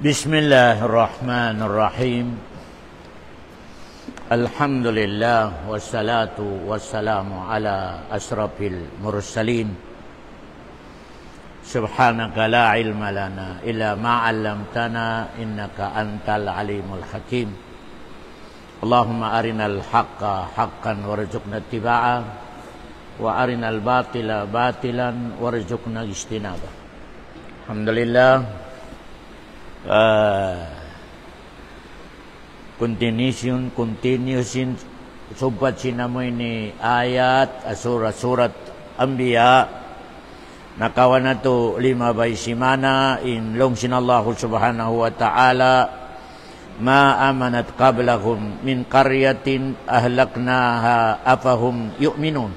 Bismillahirrahmanirrahim. Alhamdulillah wassalatu wassalamu ala asrafil mursalin. Subhanaka la ilma lana illa ma 'allamtana innaka antal alimul hakim. Allahumma arinal haqqa haqqan warzuqna ittiba'ah wa arinal batila batilan warzuqna ijtinabah. Alhamdulillah. Continuation sobat sinamo ini ayat surat Anbiya nakawan nato 5 simana in long sinallahu subhanahu wa ta'ala ma amanat qablahum min qaryatin ahlaknaha afahum yu'minun.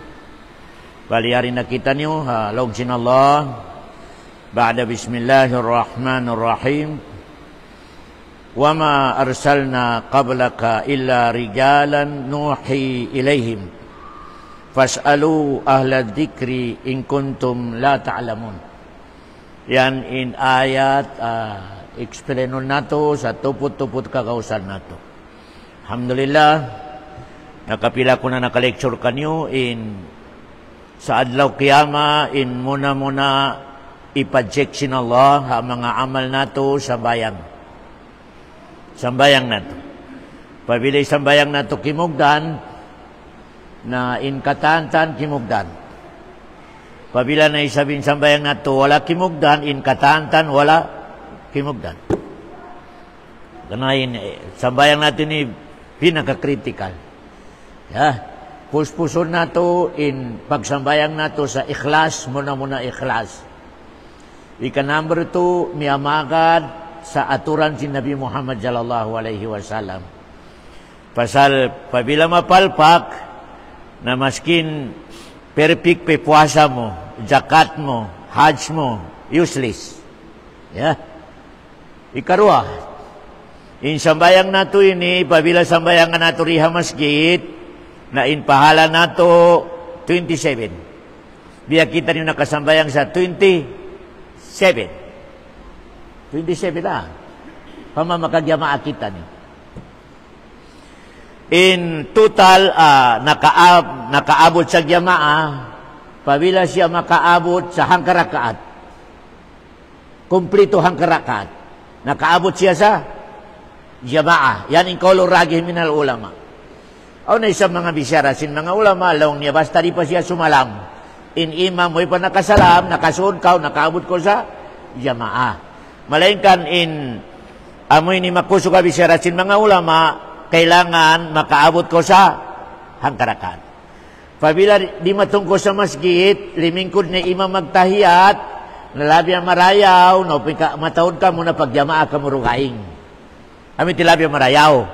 Baliari na kita niyo long sinallah ba'da bismillahirrahmanirrahim. Wa ma arsalna qablaka illa rijalan nuhi ilaihim fas'alu ahla dzikri in kuntum la ta'lamun. Yan in ayat explainon nato sa tuput-tuput kakausan nato. Alhamdulillah nakapila ko na naka-lecture kanyo in sa adlaw kiyama in muna ipa-check sin Allah ang mga amal nato sa bayang. Sambayang nato. Pabili sambayang nato kimugdan na in katantan kimugdan. Pabila na isabing sambayang nato wala kimugdan, in katantan wala kimugdan. Ganayin sambayang nato ni pinaka-critical. Puspuson nato in pagsambayang nato sa ikhlas, muna ikhlas. Ika number 2, miamagad sa aturan si Nabi Muhammad sallallahu alaihi wasallam. Pasal pabila mapalpak na maskin perfect pe puasa mo, zakat mo, hajj mo, useless. Ikarua, in sambayang nato ini, pabila sambayang nato riha masjid, na in pahala nato 27. Biya kita niyo nakasambayang sa 27 pamamakagyama kita ni. In total nakaabot sa gyamaah pabila siya makaabot sa hangkarakaat. Kumplito hangkarakaat. Nakaabot siya sa gyamaah. Yan in kaulur ragih minal ulama. Aw na isang mga bisyara sin mga ulama laong niya basta di pa siya sumalam. In imam mo'y pa nakasalam, nakasuod ka, nakaabot ko sa gyamaah. Malainkan in amoy ni makuso ka bisyarasin mga ulama, kailangan makaabot ko sa hangkarakan. Pabila di matungko sa masjid, limingkod na imam magtahiyat, nalabi ang marayaw, matawad ka muna pagyamaa ka murugaing. Amin tilabi ang marayaw.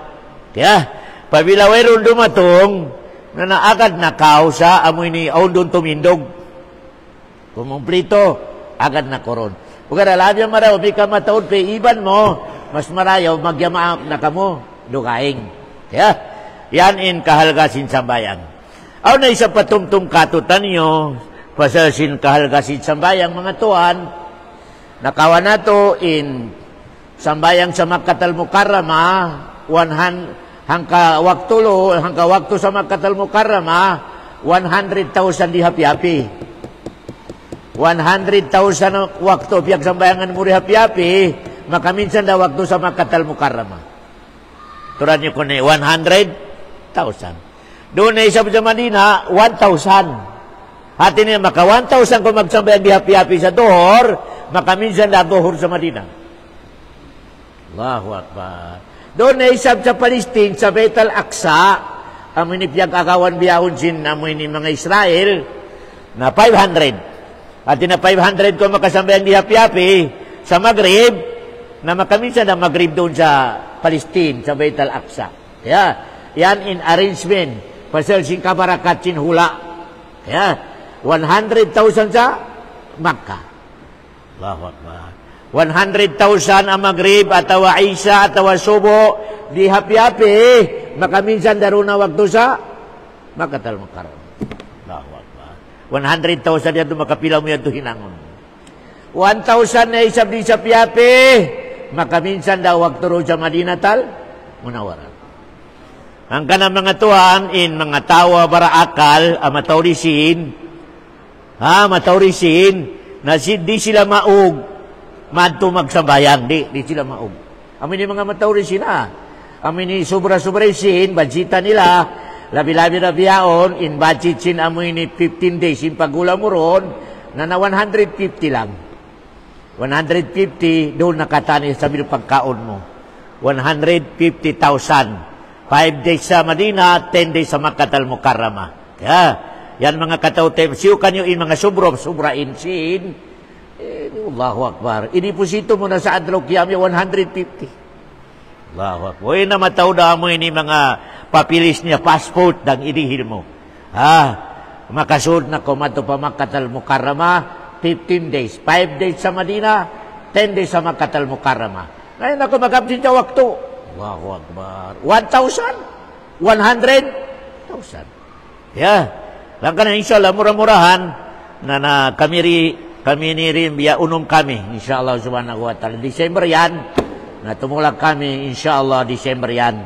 Kaya, pabila wayroon dumatong, na naagad nakaw sa amoy ni aundon tumindog. Kumumplito, agad na koron. Huwag labi ang marayaw, bika mataod pe iban mo, mas marayaw, magyamaak na kamo, dugaing. Kaya, yan in kahalgasin sambayang. Aw na isa patumtum katutan nyo, pasasin kahalgasin sambayang mga tuan, nakawa nato in sambayang sa Makkatal Mukarrama, hangka waktu sa Makkatal Mukarrama, 100,000 di hapi-hapi. 100,000 waktu pihak sambayangan muri hapi-hapi, maka minsan dah waktu sa Makkatal Mukarrama. Turan niyo ko na 100,000. Doon na isa sa Madina, 1,000. Hati niya, maka 1,000 kung magsambayang di hapi-hapi sa Duhur, maka minsan dah Duhur sa Madina. Allahu Akbar. Doon na isa sa Palestine, sa Beit al-Aqsa, amoy ni piyag akawan biyahon sin, amoy ni mga Israel, na 500. At na 500 ko makasambayang di hapi-hapi sa Maghrib, na makaminsan na Maghrib doon sa Palestine, sa Beit al-Aqsa. Yan in arrangement. Pasal sing kabarakat sin hula. 100,000 sa Makkah. Allahu Akbar. 100,000 ang Maghrib, atawa Isha, atawa Subo, di hapi-hapi, makaminsan daruna waktu sa Makkatal Mukarram. 100,000 yan makapila mo yan hinangon. 1,000 na isab di sa piyapi, maka minsan daw waktu roja Madinatal Munawwarah. Ang kanang mga tuhan in mga tawa bara akal matawrisin na di sila maug madto magsambayang di sila maug. Amin ni mga matawrisin amin ni sobra-sobraisin budgetan nila labi-labi na biyaon in budget sin amoy ni 15 days in pagula mo ron na 150 lang. 150 doon nakatani sa pagkaon mo. 150,000. 5 days sa Madina, 10 days sa Makkah al-Mukarramah. Yan mga kataw-tem. Siyo kanyo in mga sobra insin. Allahu Akbar. Iniposito mo na sa adlaw kiyami 150. Allahu Akbar. Uy na mataw na mo ini mga papilis niya, passport dang idihil mo. Makasud na kumato pa Makkah al-Mukarramah, 15 days. 5 days sa Madina, 10 days sa Makkah al-Mukarramah. Ngayon ako magkapsin sa waktu. Allahu Akbar. 1,000? 100,000. Lang ka na insyaAllah murah-murahan na kami ni rin biya unom kami insyaAllah subhanahu wa ta'ala. December yan. Na tumulak kami insyaAllah December yan.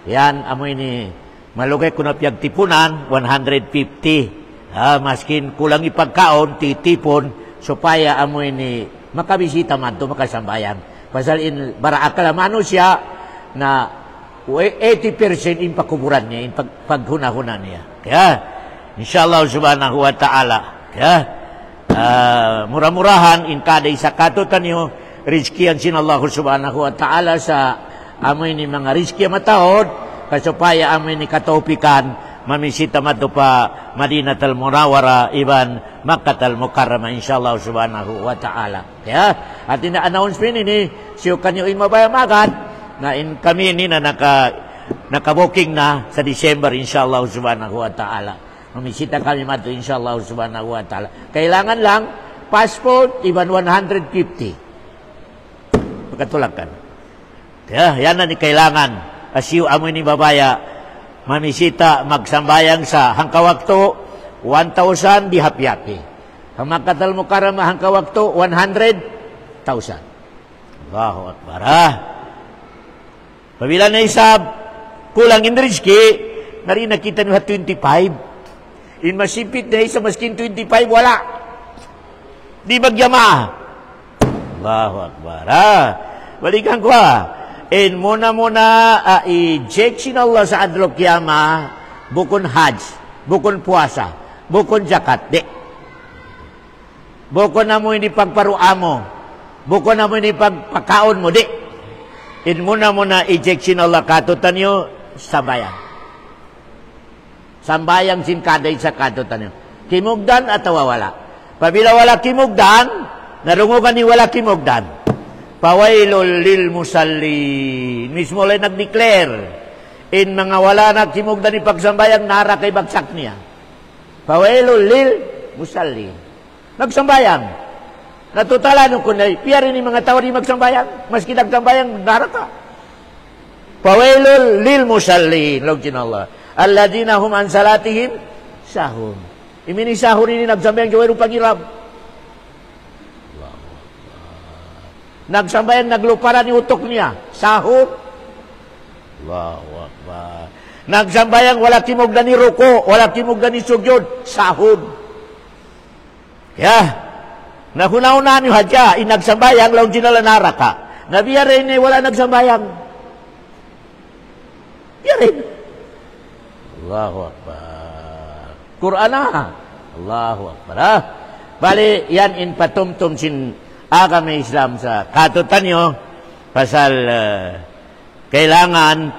Yan amoy ni malugay ko na piyagtipunan 150. Maskin kulang ipagkaon titipon supaya amoy ni makabisita man to makasambayan. Pasal in bara akala mano siya na 80% in pakuburan niya, in paghuna-huna niya. Kaya, insyaAllah subhanahu wa ta'ala, murah-murahan in kada isa katutan niyo, rizki ang sinallahu subhanahu wa ta'ala sa amoy ni mga rizki matahod, kasupaya amoy ni katopikan, mamisita mato pa Madinatul Munawwarah iban Makkah al-Mukarramah insyaallah subhanahu wa ta'ala. At ina-announcement ini siyo kanyo mabayamagan na in kami ni na naka-booking na sa December insyaallah subhanahu wa ta'ala. Mamisita kami mato insyaallah subhanahu wa ta'ala. Kailangan lang passport iban 150. Pagkatulakan. Yan na ni kailangan. Asiyo amoy ni babaya mamisita magsambayang sa hangkawakto 1,000 di hapi-hapi. Ang Makkah al-Mukarramah hangkawakto 100,000. Allahu Akbar. Pabila na isab kulang in rizki na rin nakita nyo 25. In masipit na isa maskin 25 wala. Di magyama. Allahu Akbar. Balikan ko in muna i-check sin Allah sa adlaw kiyama bukon hajj, bukon puasa, bukon zakat, di. Bukon na mo ini pagparuamo, bukon na mo ini pagpakaon mo, di. In muna i-check sin Allah katutan nyo, sambayang. Sambayang sin kaday sa katutan nyo. Kimugdan at wala. Pabila wala kimugdan, narungugan ni wala kimugdan. Pawailul lil musallin. Mismo lang nag-declare. In mga wala na kimugdan ni pagsambayang nara kay bagsak niya. Pawailul lil musallin. Nagsambayang. Natutalan ko na piyari ni mga tao ni magsambayang. Maski nagsambayang nara ka. Pawailul lil musallin. Login Allah. Alladina hum an salatihim sahun. Imini sahun ini nagsambayang jawairu pangirab. Nagsambayan, nagluparan ni utok niya. Sahur. Allahu Akbar. Nagsambayan, wala kimugdan ni ruko, wala kimugdan ni sugyod. Sahur. Nahunahunan yung hadya, inagsambayang, laong dinalanara ka. Nabiya rin wala nagsambayang. Biya rin. Allahu Akbar. Quran Allahu Akbar. Bali, yan in patumtum sin kami Islam sa katutan nyo pasal kailangan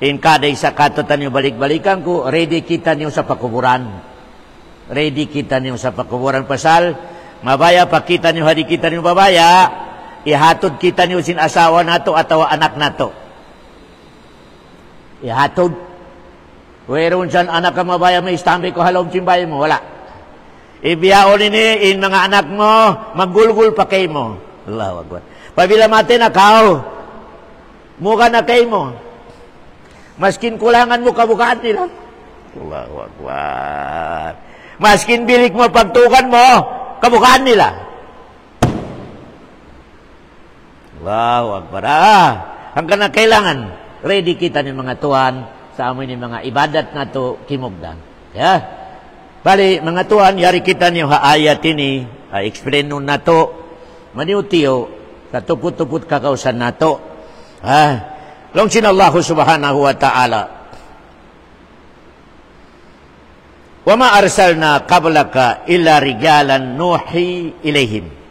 in kada isa katutan nyo balik-balikan ko ready kita nyo sa pakuburan pasal mabaya pa kita nyo hadi kita nyo babaya ihatod kita nyo sin asawa nato atawa anak nato ihatod weron dyan anak ka mabaya may istambi ko halom simbay mo wala. Ibiyaon ini in mga anak mo, maggulgul pa kay mo. Allahu Akbar. Pabila mati na kao, mukha na kay mo. Maskin kulangan mo kabukaan nila. Allahu Akbar. Maskin bilik mo pagtukan mo, kabukaan nila. Allahu Akbar. Hanggang na kailangan ready kita ni mga tuan sa amin ni mga ibadat nato kimugdan. Ya. Bali mga tuan, yari kita ni ayat ini, explain nun nato maniutiyo sa tuput-tuput kakausan nato. Longsin Allah subhanahu wa ta'ala. Wa ma arsalna qablaka illa rijalan nuhi ilaihim.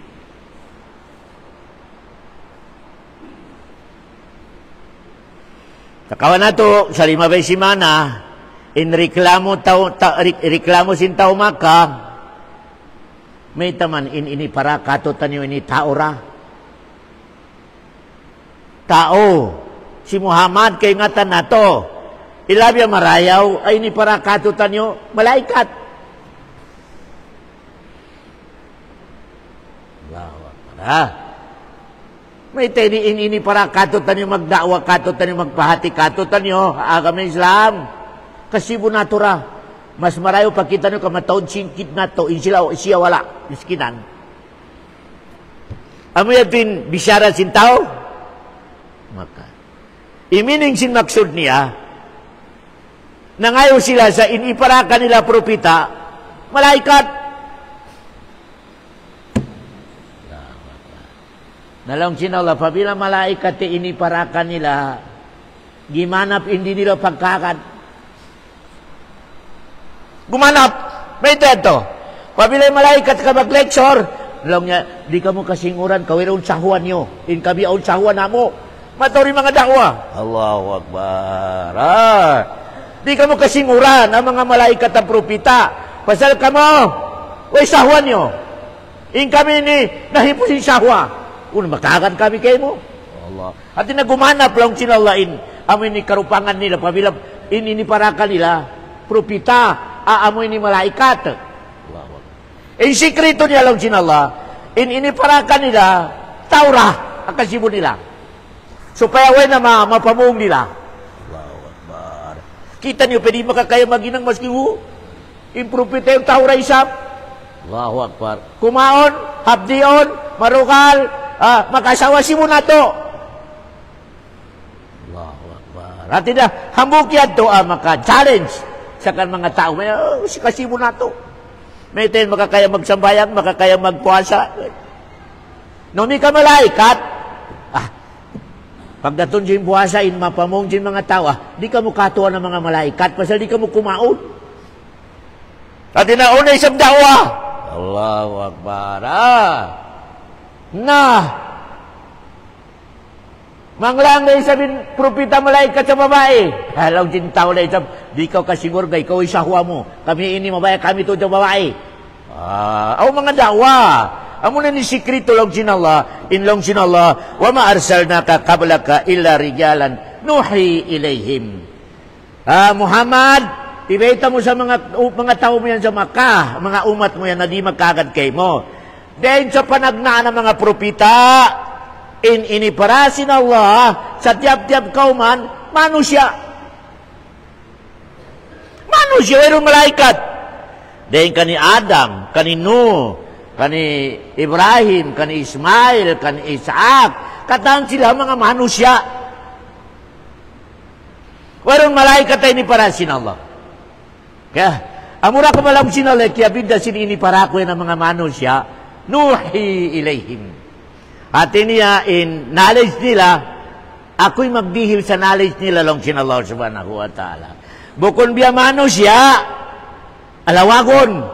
Kawan nato sa 5 semana in reklamo sin tao maka may taman ini para kato tanyo ini taora tao si Muhammad kay ngatan nato ilabya marayaw ay ini para kato tanyo malaikat. Allahu Akbar. May tiniin ini para katutan nyo magdakwa, katutan nyo magpahati, katutan nyo agama Islam. Kasi natura, mas marayo pa kita nyo kamataon singkit na to, siya wala, miskinan. Amo yatin bisyara sin tao? Maka. Imining sin maksud niya, nangayo sila sa iniparakan nila propita, malaikat. Nalang sinala, pabila malaikat ini parakan nila, gimana hindi nila pagkakan? Gumanap! May teto. Pabila malaikat ka mag-lecture, nalang niya, di ka mo kasinguran, kawiraon sahuan nyo, in kabi aon sahuan na mo. Matori mga dakwa. Allahu Akbar. Di ka mo kasinguran, ang mga malaikat ang propita. Pasal ka mo, way sahuan nyo. In kami ni, nahipusin sahwa. Makakan kami kayo mo. Allah. At nagumanap lang sinalain. Amoy ni karupangan nila. Pabila iniparakan nila. Propita. Aamoy ni malaikat. Allah. In sikreto niya lang sinala. Iniparakan nila. Taura. Ang kasibo nila. Supaya way na mapamung nila. Allahu Akbar. Kita niyo, pwede makakaya maginang maski ho. In propita yung taura isap. Allahu Akbar. Kumaon. Habdion. Marukal. Makasawa si mo na to. Allahu Akbar. At na, hambuk yan to, maka-challenge sa kan mga tao. May, kasi mo na to. May tayo makakaya magsambayang, makakaya magpuasa. Nung di ka malaikat, pagdaton dyan puasa, mapamong dyan mga tao, di ka mo katuwa ng mga malaikat, pasal di ka mo kumaon. At na isang dawa. Allahu Akbar. Manglang na isabin propita malaikat sa babae. Halaw din tao na isab, di ka kasigur ka, ikaw isahwa mo. Kami ini mabaya, kami to sa babae. Mga dawa. Amo na ni sikrito lang sinallah, inlong sinallah, wa ma arsalnaka qablaka illa rijalan nuhi ilaihim. Muhammad, ibeta mo sa mga tao mo yan sa Makkah, mga umat mo yan na di magkagad kay mo. Dahil sa panagnaan ng mga propita, iniparasin Allah sa tiap-tiap kauman, manusia. Manusia, mayroong malaikat. Dahil kani Adam, kani Nuh, kani Ibrahim, kani Ismail, kani Isaac, kataan sila mga manusia. Mayroong malaikat ay iniparasin Allah. Kaya, amura ko malam sinala, kaya bida inipara ko yan ng mga manusia, nuhi ilayhim. At niya in knowledge nila, ako'y magdihil sa knowledge nila lang sinallah subhanahu wa ta'ala. Bukon biya manusia, alawagon.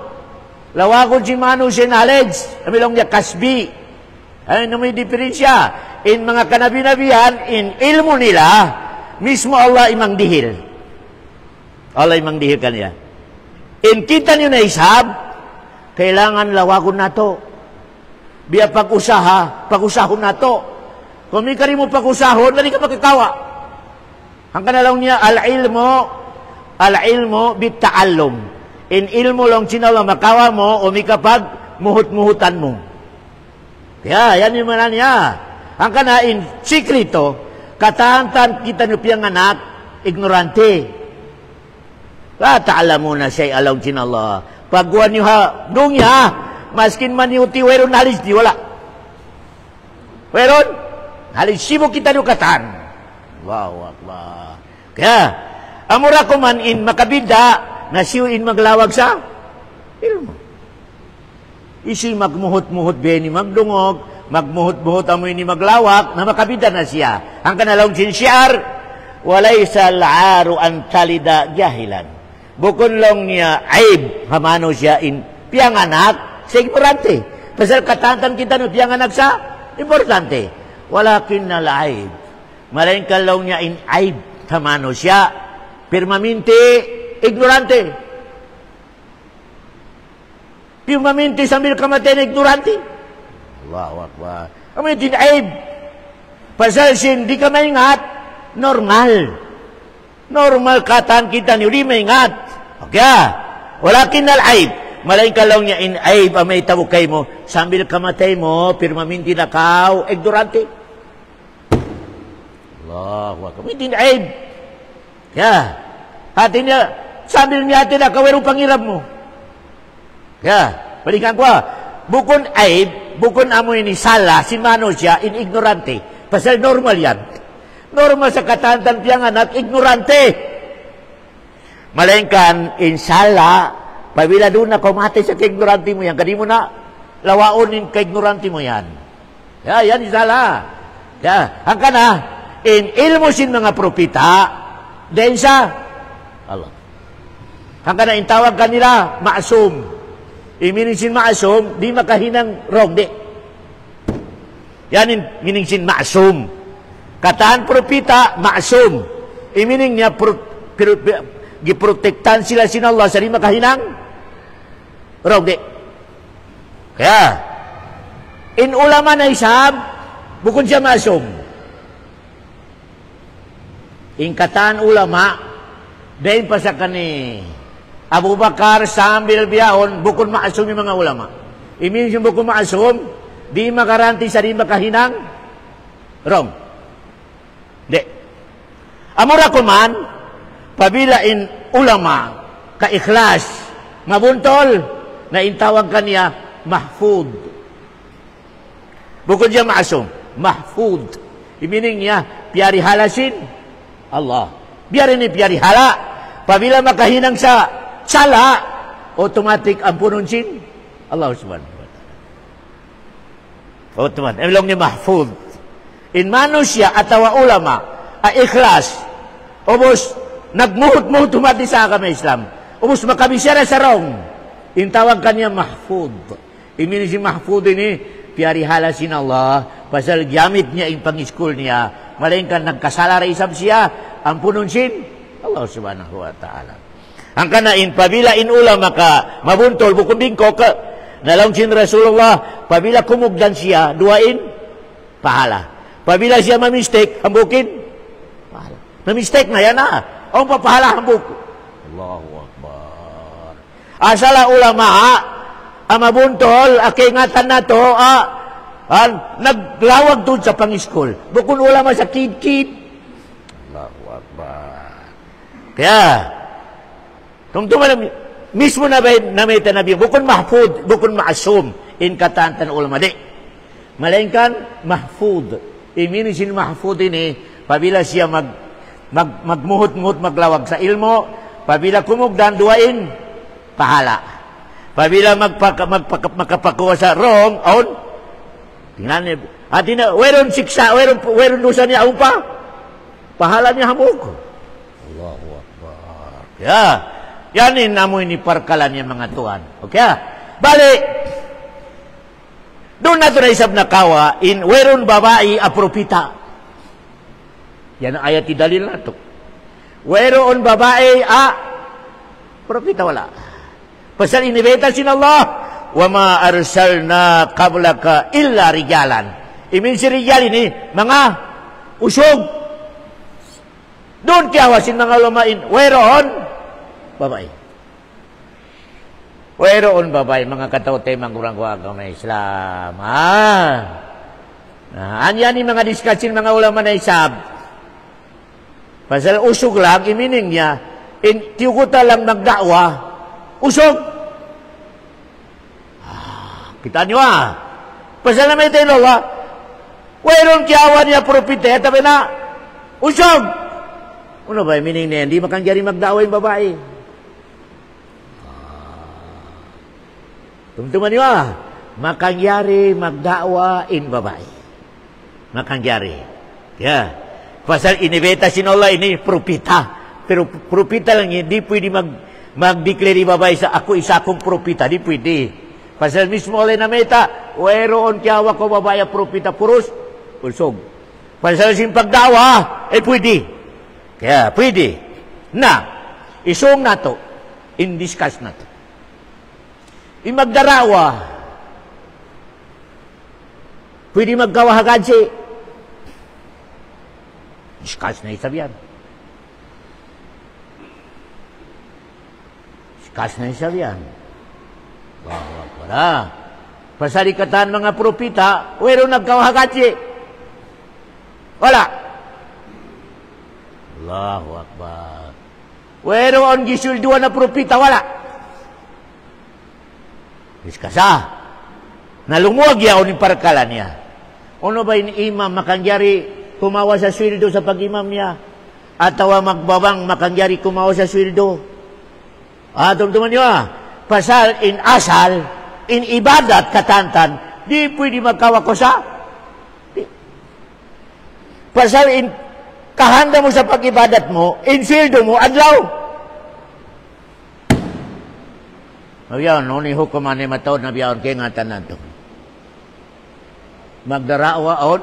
Lawagon si manusia knowledge. Amilong niya kasbi. Ano may diferensya? In mga kanabi-nabihan, in ilmu nila, mismo Allah imang dihil. Allah imang dihil kaniya. In kita nyo na ishab, kailangan lawagon na to. Biya pag-usahon na to. Kung may ka rin mo pag-usahon, lali ka magkakawa. Ang kanalang niya, al-ilmo bit-ta'allum. In ilmo lang sinala makawa mo, o may kapag muhut-muhutan mo. Kaya, yan yung mga niya. Ang kana, in sikrito, katahantan kita nyo piyang anak, ignorante. Ta'alam mo na siya alaw sinala. Pagkuhan nyo ha, doon maskin man yung tiwero knowledge, di wala. Weron? Halin sibuk kita dukatan. Allahu Akbar. Kaya, amura ko man in makabida, na siyo in maglawag sa ilmo. Isi magmuhot-muhot beni magdungog, magmuhot-muhot amoy ni maglawak, na makabida na siya. Ang kanalong sinsyar, walaysa al-aru an talida jahilan. Bukon lang niya aib, hamano siya in piyang anak, sa ignorante. Pasal katantan kita no, piyang anak sa importante. Walakin na laib. Malain ka lang niya in aib, hamano siya, permanente, ignorante. Permanente sambil kamatayan ignorante. Allahu Akbar. Kami din aib. Pasal sin, di ka maingat, normal. Normal kataan kita ni, di maingat. Okay. Walakin na aib. Malain ka lang niya in aib, may tabukay mo, sambil kamatay mo, permanente na kao, ignorante. Allahu Akbar. Kami din aib. Kaya, hati niya, sambil niya hati na kawerong pangirap mo. Kaya, balikan ko, bukon aib, bukon amo ini salah, simano siya, in ignorante. Pasal normal yan. Normal sa katantan piyang anak, ignorante. Malengkan, in salah, pabila doon na kumate sa ignorante mo yan, kadi mo na lawaonin ka ignorante mo yan. Kaya, yan salah. Kaya, ang kana, in ilmo sin mga propita, den sa Allah. Ang kana, in tawag kanila, maasum. Imining maasum, di makahinang wrong, di. Yan imining maasum. Kataan propita, maasum. Imining niya, giprotektan sila sin Allah sa di makahinang wrong, di. Kaya, in ulama na isab, bukod siya maasum. In kataan ulama, dahin pa sa kani, Abu Bakar sambil biyahon, bukod maasum yung mga ulama. Imin yung bukod maasum, di makaranti sa di makahinang wrong. Di. Amura ko man, pabilain ulama, ka-ikhlas, mabuntol, na intawag kaniya, mahfud. Bukod siya maasum, mahfud. Imining niya, piyari halasin, Allah. Biyarin ni piyari hala. Pabila makahinang sa sala, automatic ang pununsin Allah subhanahu wa ta'ala. Automatic. Emlong ni mahfud. In manusia atawa ulama, ikhlas, ubos, nagmuhut-muhut tumati sa kami Islam. Ubos makabisera sa rong. In tawag kanya mahfud. Imini si mahfud ini, piyari halasin Allah, pasal gamit niya in pang-school niya, malingkan nagkasala isab siya, ang pununsin Allah subhanahu wa ta'ala. Ang kanain, pabila in ulama ka, mabuntol, bukod din ko ka, nalangsin Rasulullah, pabila kumugdan siya, duwain, pahala. Pabila siya mamistake, hambukin, pahala. Mamistake na yan na. Ang papahala, hambuk. Allahu Akbar. Asala ulama, mabuntol, akingatan na to, naglawag doon sa pang-school. Bukod ulama sa kid-kid. Allahu Akbar. Kaya, kung tumalam, mismo na may tanabi, bukod mahfud, bukod maasum, in katantan ulama di. Malainkan, mahfud. Iminisin mahfud ini, pabila siya magmuhut-muhut maglawag sa ilmo, pabila kumugdan, duwain, pahala. Pabila magkapakuha sa wrong, on, tingnan niya, atin na, weron siksa, weron dosa niya, pa, pahala niya hamog. Allahu Akbar. Yeah. Yanin namoy ni parkalan niya mga tuan. Okay? Balik. Doon na ito na isab na kawa, in weron babae a propita. Yan ang ayat dalil na ito. Weron babae a propita wala. Pasal inibeta sin Allah, wa ma arsalna qablaka illa rijalan. Imin si rijal ini, mga usog. Doon kiawasin mga lumain, weron babae. Weroon babae, mga katautay, mga kurang-kurang may Islam. Anya ni mga diskasin, mga ulama na isab. Pasal usog lang, imining niya, tiyukuta lang magdakwa, usog. Kita nyo Pasal na may tayo, Wairon kiawan niya propite, tabi na, usog! Ano ba, meaning na yan? Di makangyari magdawa yung babae. Tumtuman niyo makangyari magdawa in babae. Makangyari. Yeah. Pasal inibeta sinola ini propita. Pero propita lang hindi pwede mag-declare babae sa ako isa akong propita. Di pwede. Pasal mismo oleh na meta, wairoon kiawa ko babae propita puros, usog. Pasal sin pagdawa, pwede. Kaya pwede. Na, isong nato, in-discuss nato. Imagdarawa, pwede magkawahagad si discuss na isabihan. Discuss na isabihan. Wawag para. Pasalikatan mga propita, wero nagkawahagad si wala. Allahu Akbar. Wero on gisulduan na propita, wala. Iskasa. Nalumuag yaon yung parkalan niya. Ano ba yung imam makangyari kumawa sa sweldo sa pag-imam niya? Atawa magbabang makangyari kumawa sa sweldo? Tumtuman niyo pasal in asal, in ibadat katantan, di pwede magkawa ko sa? Pasal in kahanda mo sa pag-ibadat mo, in sweldo mo, adlaw. Mabiyaon, ni hukuman ni matawad na biyaon kaya nga tanan to. Magdarawa on,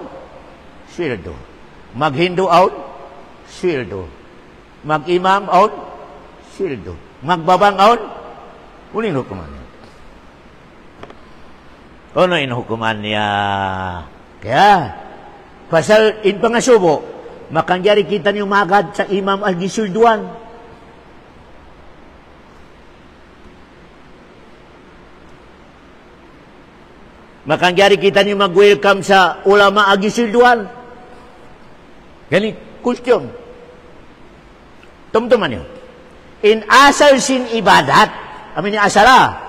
sweldo. Maghindu on, sweldo. Mag-imam on, sweldo. Magbabang on, uling hukuman niya. Ano yung hukuman niya? Kaya, pasal in pangasubo, makangyari kita niyo magad sa imam al gisulduan. Makangyari kita niyo mag-welcome sa ulama agisilduan. Gani, question. Tumtuman niyo. In asal sin ibadat, amin ni asala,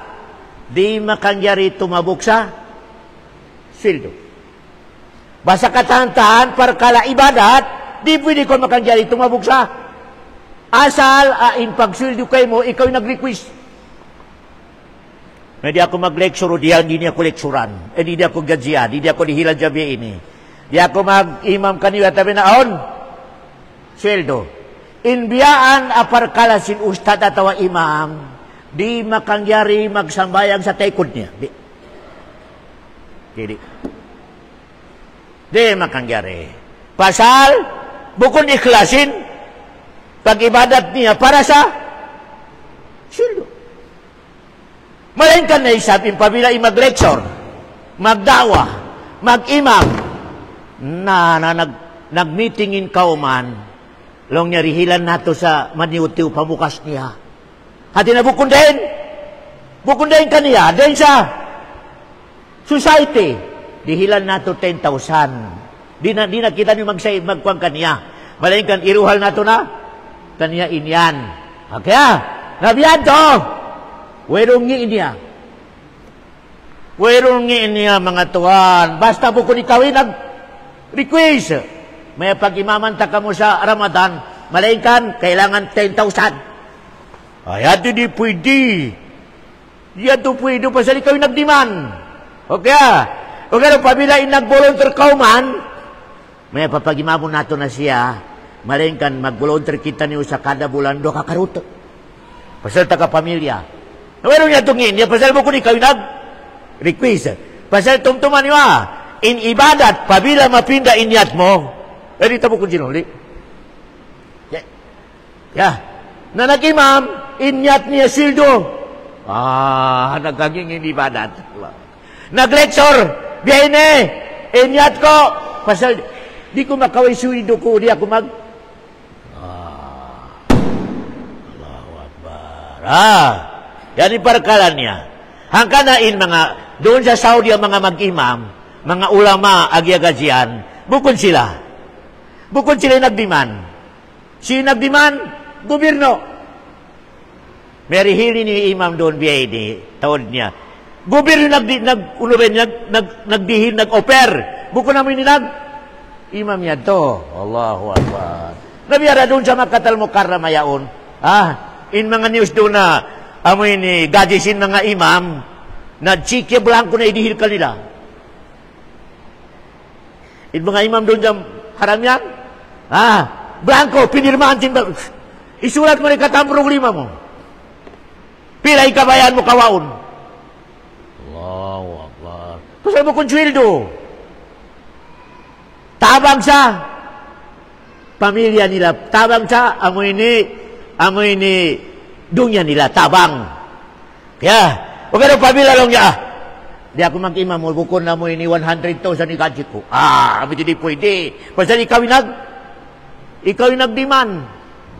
di makangyari tumabok sa sildo. Basa katantahan parkala ibadat, di pwede ko makangyari tumabok sa asal, in pagsildo kay mo, ikaw yung nag-request. Hindi ako mag-lecture, hindi ako lecturan. Hindi ako gajian, hindi ako dihilan jabi ini. Di ako mag-imam kanila, tabi na, sweldo. Inbiyaan aparkala sin ustad atawa imam, di makangyari magsambayang sa taikod niya. Di makangyari. Pasal, bukod ikhlasin, pag-ibadat niya para sa sweldo. Malain na isapin, pabila mag-lecture, magdawa, mag-imam, nag-meetingin kauman, long niya rihilan nato sa maniutiw pamukas niya. Hati na bukundahin kaniya, din sa society, dihilan nato 10,000. Di na kita niyo magkuang kaniya. Malain kan, iruhal nato na, kaniya inyan. Kaya, nabiyan to, werong ngiin niya mga tuwan. Basta bukod ikaw nag-request. May pag-imaman ta ka mo sa Ramadan, malainkan, kailangan 10,000. Ay, ato di pwede. Di ato pwede, pasal ikaw nagdiman. Okay, okay, pabila nag-volunteer ka man, may papag-imamon nato na siya, malainkan, mag-volunteer kita niyo sa kada bulan, do kakaruto. Pasal ta ka pamilya. Nawaroon niya tungin, niya pasal mo kung ikaw nag-request. Pasal tumtuman niyo in ibadat, pabila mapinda inyat mo, dito mo kung sinuli. Na nag-imam, inyat niya sildo. Nagaging in ibadat. Nag-lecture, biyene, inyat ko. Pasal, di ko makaway sildo ko, di ako Allahu Akbar. Yan yung parkalan niya. Hangkanain doon sa Saudi ang mga mag-imam, mga ulama, agyagajian, bukod sila. Bukod sila nagdiman. Si nagdiman, gobyerno. May hili ni imam doon, BID, tawad niya. Gobyerno nagdihin, nag-offer. Bukod namin nilag, Imam ya to. Allahu Akbar. Nabiara doon sa Makkatal Mukarramah yaon. In mga news doon na amoy ni gajisin mga imam na chike blanco na idihil kanila. In mga imam doon sa haram yan. Blanco, pinirmahan sin isulat mo ni katamprong lima mo. Pilay kabayan mo kawaon. Allahu Akbar. Pasal mo kung sweldo. Tabang sa pamilya nila. Tabang sa amoy ni dunya nila. Tabang. Kaya, huwag ka pamilya lang niya. Di ako mag-imam mo, bukon na mo ini 100,000 ni gadget ko. Kami hindi pwede. Pasal ikaw yung nagdiman.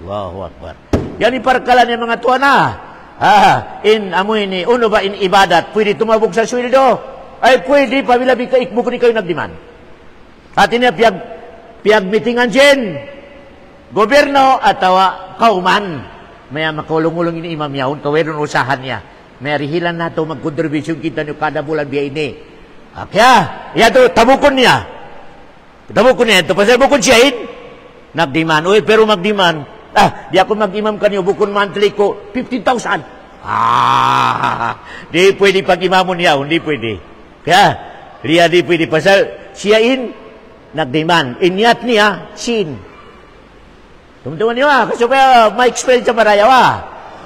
Allahu Akbar. Yan iparkalan ng mga tuwa na. Amoy ni, uno ba in ibadat, pwede tumabog sa sweldo? Ay pwede, pamilya ka ikbukon ikaw yung nagdiman. At ini piyag meetingan dyan. Gobyerno atawa kauman. Maya makulong-ulong ini imam yaon. Kaweron usahan niya. May rihilan na ito mag-contribution kita niyo kada bulan biya ini. Kaya, ito, tabukon niya. Tabukon niya ito. Pasal bukon siya nagdiman. Uy, pero magdiman. Di ako mag-imam kanyo. Bukon monthly ko, 15,000. Di pwede pag-imamon niya. Hindi pwede. Kaya, liya di pwede. Pasal siya nagdiman. Inyat niya, sin. Tumtuman niyo kasupaya ma-expel sa maraya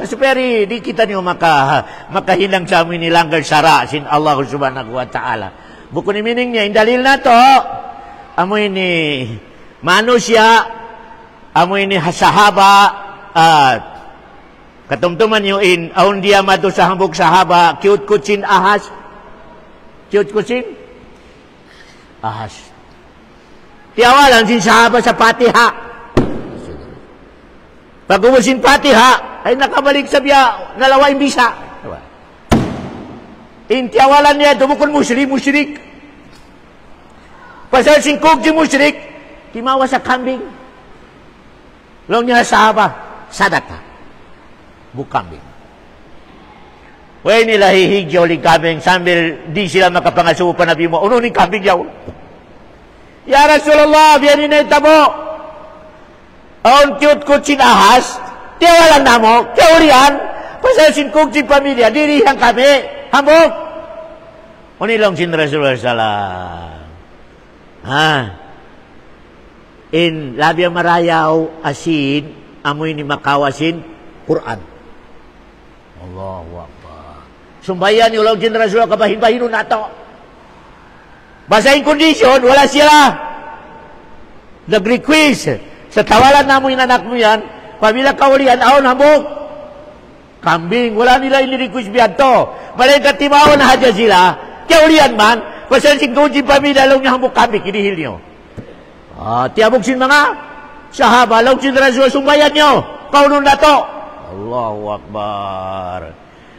kasupaya di kita niyo makahilang sa amin ni langgar sara sin Allah subhanahu wa ta'ala. Buko ni meaning niya, indalil na to, amoy ni manusia, amoy ni sahaba, katumtuman niyo aun dia madu sa hambog sahaba, cute kutsin ahas. Cute kutsin? Ahas. Tiawalan sin sahaba sa Fatiha. Pag umusin Fatiha, ay nakabalik sa biya, nalawa yung bisa. Intiawalan niya, dumukon musyrik. Pasal singkog si musyrik, timawa sa kambing. Long niya sahaba, sadaka. Bukambing. Way nila hihigyaw ling kambing, sambil di sila makapangasupo pa nabi mo, uno ning kambing yaw. Ya Rasulullah, biyanin na itabo. Aun cute kutsin ahas, tiyawalan na mo, teorian, pasal sinkog si pamilya, dirihan kami, hambog. Unilong sin Rasulullah salam. In labiyang marayaw asin, amoy ni makawasin, Quran. Allahu Akbar. Sumbayan yung long sin Rasulullah, kabahin-bahino na to. Basahin kondisyon, wala sila. Nag-request. Sa tawalan na mo yung anak mo yan, pamilya kaulian, aon hambog. Kambing, wala nila inirequest biyan to. Malay katimaon na hadya sila, kaulian man, pasal singkong si pamilya, lang niya hambog kambing, kinihil nyo. Tiabog sin mga sahaba, lang sin Rasul, sumbayan nyo, kaunon na to. Allahu Akbar.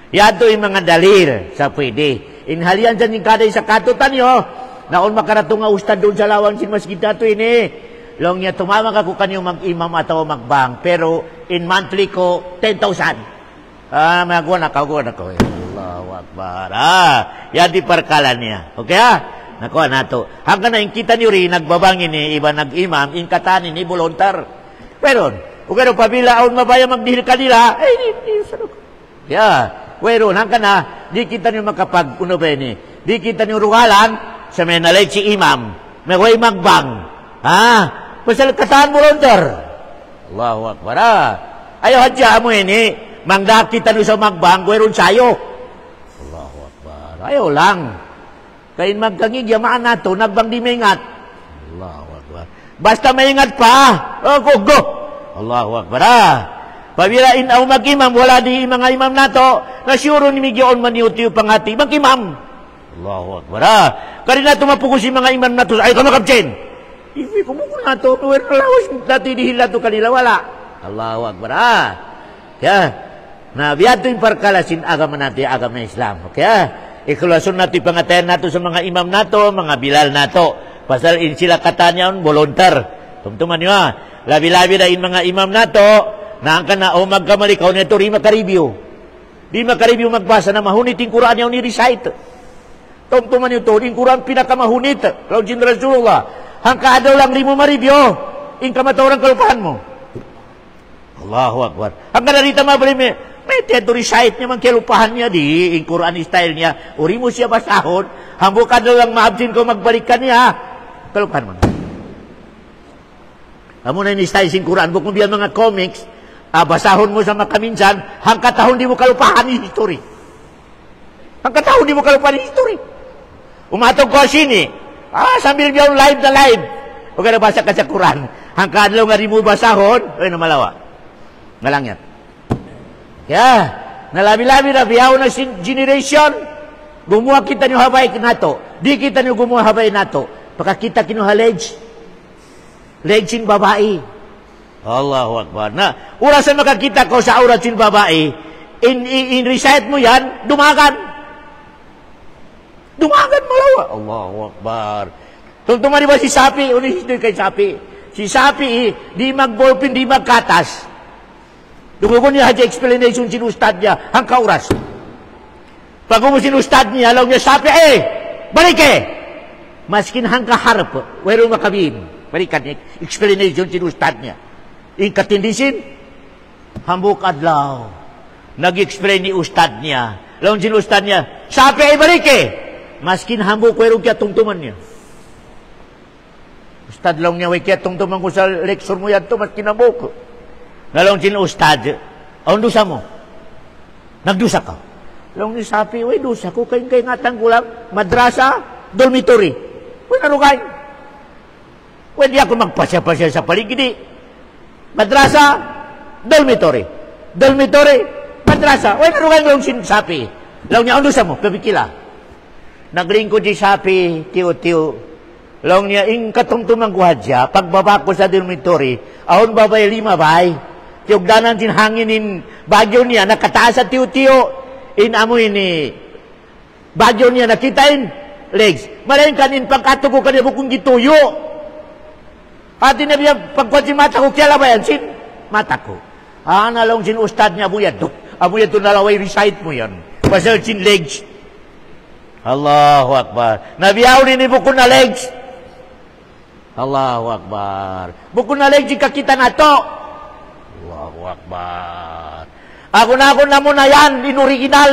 Yan to yung mga dalir sa pwede. Inhalian dyan yung kaday sa katutan nyo, naon makaratong nga ustad doon sa lawang sin maskita to ini. Long niya, tumama ka ko kanyo mag-imam atau magbang. Pero, in monthly ko, 10,000. Magawa na ko. Allahu Akbar. Yan di parkalan niya. Okay Nakuha na to. Hanggang na, kita niyo rin, nagbabangin iba nag-imam, katanin ni voluntar. Pero, pero pabila aun mabaya magdihil kanila, hindi, sarok. Pero, hanggang na, di kita niyo makapag, di kita niyo rugalan, sa may nalay si imam, may way magbang. Pasal kataan volunteer. Allahu Akbar. Ayaw hadya mo ini, mangdakita nyo sa magbang, kweron sayo. Allahu Akbar. Ayaw lang. Kain magkangig, yamaan na to, nagbang di maingat. Allahu Akbar. Basta maingat pa, go. Allahu Akbar. Pabila inaw mag-imam, wala di mga imam na to, nasyuro ni Migyon maniutiyo pangati, mag-imam. Allahu Akbar. Karina tumapuko si mga imam na to, ay kamakabtsin. Ibi, kumukul na to, pero lawas dati dihila to kanila, wala. Allahu Akbar. Biyato yung parkalasin agama natin, agama Islam. Ikulason natin pangatayan nato sa mga imam nato, mga bilal nato. Pasal in sila katanyaon, voluntar. Tumtuman nyo labi-labi na in mga imam nato, naangkan na, magkamalikaw na ito, di makareview. Di makareview magbasa na mahunit yung Quran yung ni-recite. Tumtuman nyo ito, yung Quran pinakamahunit. Launjin Rasulullah. Hangka adaw lang rimo maribyo. Ingka matawang kalupahan mo. Allahu Akbar. Hangka narita mabali may teto recite niya man kalupahan niya di. In Quran style niya. Uri mo siya basahon. Hambuk adaw lang maabsin ko magbalikan niya. Kalupahan mo. Amo na ni-style sin Quran. Bukong biyan mga comics. Basahon mo sa makaminsan. Hangka tahon di mo kalupahan ni history. Hangka tahon di mo kalupahan ni history. Umatog ko sini. Sambil biyaw live na live. Huwag ka nabasa ka sa Quran. Hangka adlaw nga rin mo basahon. Ay, namalawa. Ngalangyat. Kaya, nalabi-labi na biyaw na generation. Gumawa kita niyo habay nato. Di kita niyo gumawa habay nato. Pakakita kinuha legs. Legs sin babae. Allahu Akbar. Na, urasan makakita ko sa aurat sin babae, in recite mo yan, dumagan. Dumagan malawa. Allahu Akbar. Tungtungan di ba si Sapi? Unis ito kay Sapi. Si Sapi, di mag-ballpen, di magkatas. Dugugon niya haja explanation sinustad niya, hangka oras. Pag sinustad niya, alaw niya Sapi, balik Maskin hangka harap, wero makabin. Balikan niya, explanation sinustad niya. In katindisin, hambuk adlaw. Nag-explain ni ustad niya. Lawan sinustad niya, Sapi balik Maskin hambuk wero kaya tungtuman niya. Ustad lang niya, kaya tungtuman ko sa lecture mo yan to, maskin hambuk. Nalong sin ustad, aon dusa mo? Nagdusa ka. Lawan ni Sapi, dusa ko, kaya ngatan ko lang, madrasa, dormitory. Narugay. Pwede ako magpasya-pasya sa paligid. Madrasa, dormitory. Dormitory, madrasa. Narugay lang sin Sapi. Lawan niya, aon dusa mo? Pabikila. Naglingkod si Sapi, tiyo-tiyo. Lawan niya, ing katungtumang kuhadya, pagbaba ko sa dormitory, aon babay 5 bay. Tiyogdanan sin hangin in bagyo niya, nakataas sa tiyo-tiyo. In amoy ni bagyo niya, nakitain legs. Malayin kanin, pagkatuko ka niya, bukong gituyo. Pati na biya, pagkuhan sin mata ko, kaya labayan sin mata ko. Nalong sin ustad niya, abuyad to. Abuyad to nalaway, recite mo yan. Pasal sin legs. Allahu Akbar. Nabiyaw rin ni bukong na legs. Allahu Akbar. Bukong na legs, ikakita na to. Allahu Akbar. Ako na mo na yan, in original.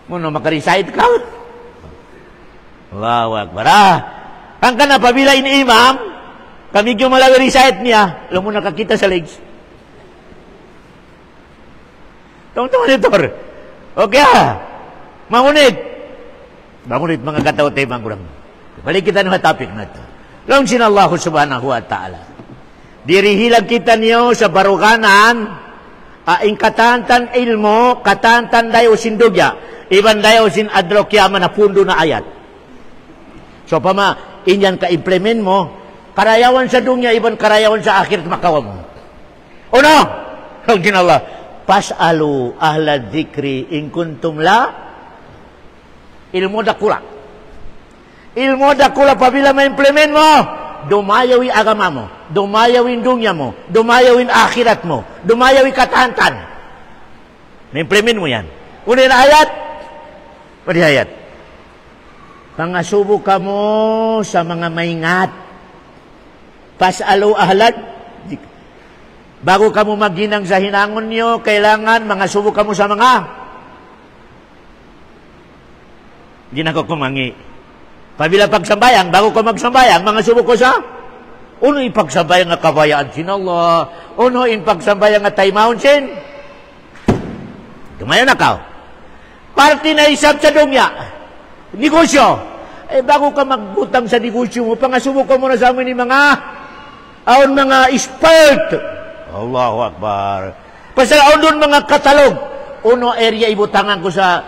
Muna makarecite ka. Allahu Akbar. Hangka na pabila ini imam, kami yung malawi recite niya, alam mo nakakita sa legs. Tungtungan ito. Okay Mangunit. Mangunit mga kataw-tay mangurang. Balik kita ng topic na ito. Lang sinallahu subhanahu wa ta'ala. Dirihilang kita niyo sa baruganan, ing katantan ilmo, katantan dayo sindugya, iban dayo sin adrokyaman na pundo na ayat. So pama, inyan ka-implement mo, karayawan sa dunya, iban karayawan sa akhirat makawa mo. Uno, lang sinallah, pas'alu ahla dzikri in kuntum la ilmu dakula. Ilmu dakula pabila ma-implement mo, dumayawi agama mo, dumayawin dunya mo, dumayawin akhirat mo, dumayawi katantan. Ma-implement mo yan. Una na ayat, pwede ayat. Pangasubo ka mo sa mga maingat. Pas'alu ahla bago ka mo magginang sa hinangon niyo, kailangan mga subo ka mo sa mga ginako kumangi. Pabila pagsambayang, bago ka magsambayang, mga subo ko sa uno ipagsambayang nga kabayaan sin Allah, uno ipagsambayang nga taimahon sin. Tumayo na ka. Parti na isap sa dunya. Negosyo. Bago ka magbutang sa negosyo mo, pangasubo ka muna sa amin ni mga aon mga expert. Allahu Akbar. Pasal doon mga katalog. Uno area ibutangan ko sa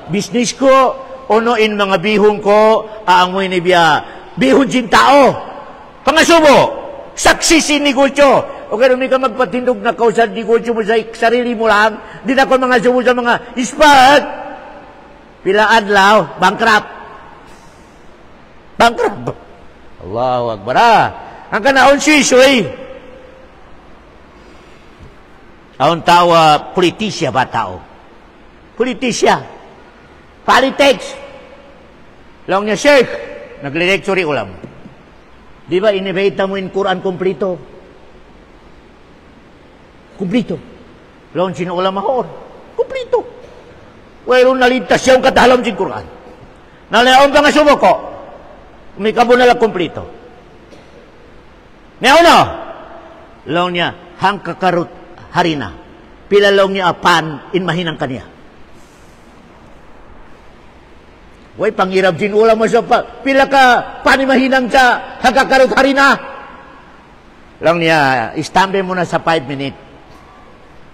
business ko. Uno in mga bihon ko. Aamoy ni biya. Bihon sin tao. Pangasubo. Saksisin negosyo. O kaya may ka magpatindog na kao sa negosyo mo sa sarili mo lang. Di na ko mga subo sa mga expert. Pila adlaw. Bankrupt. Bankrupt. Allahu Akbar. Ang kanaon sisoy. Aon tawa politisya ba tao? Politisya. Politics. Laong niya, Sheikh, nagle-lecture ulam. Di ba, inibita mo in Quran kumplito? Kumplito. Laong sino ulam mahor? Kumplito. Wala nalintas siyang katalam sin Quran. Nalaon ka nga sumoko. May kabo na lang kumplito. Ngayon na, laong niya, hang kakarot harina. Pila laong niya apan in mahinang kaniya. Way, pangirap din ulam mo sa pila ka panimahinang sa hagkakarot harina. Lang niya, istambe mo na sa 5 minutes.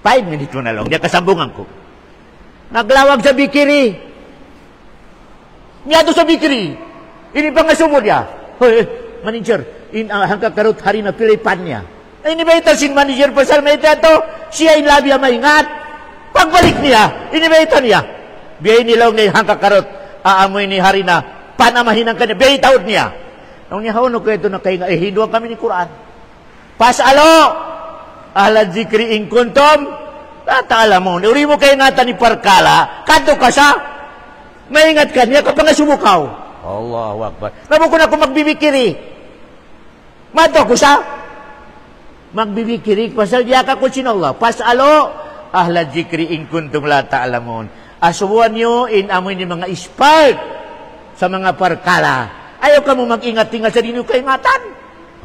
5 minutes mo na lang. Niya kasambungan ko. Naglawag sa bikiri. Niya doon sa bikiri. Ini pa nga sumod niya. Hoy, manager, hagkakarot harina pilipan niya. Ay, inibaitan sin manager pasal may ito. Siya inlabya maingat. Pagbalik niya, inibaitan niya. Biyay nilaw na hagkakarot. Aamoy ni harina, panamahinang kanya, biyay taod niya. Nung niya, no, kaya ito na kayo nga, hinduan kami ni Quran. Pasalo, ala zikri in kuntum, tataala mo, uri mo kayo ngata ni Parkala, kanto ka sa, maingat ka niya, kapag nga sumukaw. Allahu Akbar. Nabukon ako magbibikiri. Mato ko sa, magbibikiri, pasal diya ka ko sinallah. Pasalo, ala zikri in kuntum la ta'alamun. Asubuan nyo in amoy ni mga spark sa mga Parkala. Ayaw ka mo mag-ingat-ingat sa dinyo kaingatan.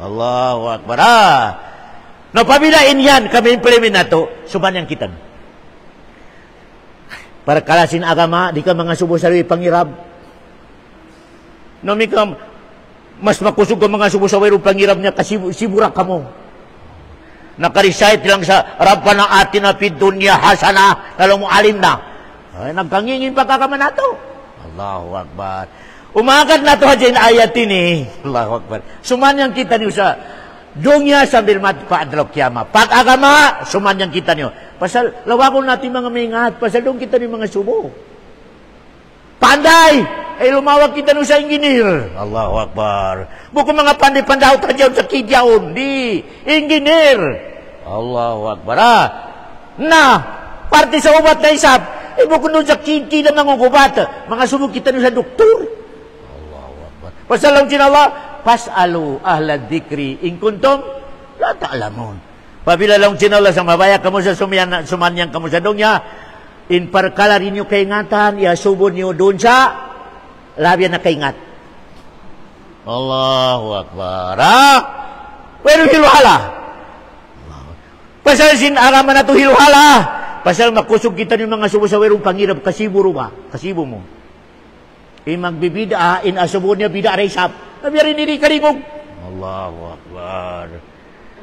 Allahu Akbar. Napabilain yan, kami implement na to, suman yang kitan. Parkala sin agama, di ka mga subo sarili pangirab. No, mas makusog ka mga subo sa wayro pangirab niya kasi sibura ka mo. Nakarecite lang sa Rabbana atina fid dunya hasana, kalau mo alim na. Ay, nagkangingin pa kakaman nato. Allahu Akbar. Umakat na to hadyan ayat ini. Allahu Akbar. Sumanyang kita niyo sa dunya sambil matpaadlok kiyama. Pag agama, sumanyang kita niyo. Pasal, lawakon natin mga mingat. Pasal doon kita niyo mga subo. Panday! Ay lumawag kita niyo sa engineer. Allahu Akbar. Buko mga panday-pandaw tadyaw sa kidyaon. Di. Engineer. Allahu Akbar. Na, parte sa ubat na isap. Eh, bukod nun sa kinti lang ang ugubat. Mga sumog kita nun sa doktor. Allahu Akbar. Pasalam sin Allah, pas'alu ahla dikri in kuntum la ta'lamun. Pabila lang sin Allah sa mabaya kamu sa sumanyang kamu sa dunya, in Parkala rin nyo kaingatan, iasubod nyo doon sa labyan na kaingat. Allahu Akbar. Pero hiluhala. Pasal sin araman na to hiluhala. Pasal makusog kita ng mga subo sa werong pangirap, kasiburo ba? Kasibo mo. Magbibida, inasubod niya, bida resap. Nabiyarin nini karingog. Allahu Akbar.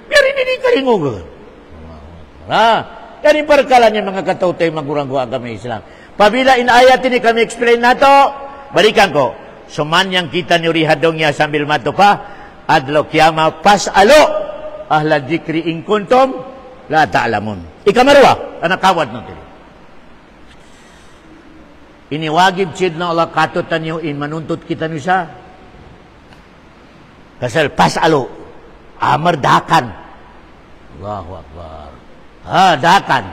Biyarin nini karingog. Allahu Akbar. Yan yung Parkala niya mga katautay maguranggo agama Islam. Pabila inayat ini kami explain na to, balikan ko. Sumanyang kita ni urihadong niya sambil mato pa, adlo kiyama pas'alo, ahla dikri in kuntum, la ta'lamun. Ikamarwa, anak kawad natin. Iniwagib sid na Allah katutan nyo in manuntut kita nyo siya. Kasal pasalo, amar dakan. Allahu Akbar. Dakan.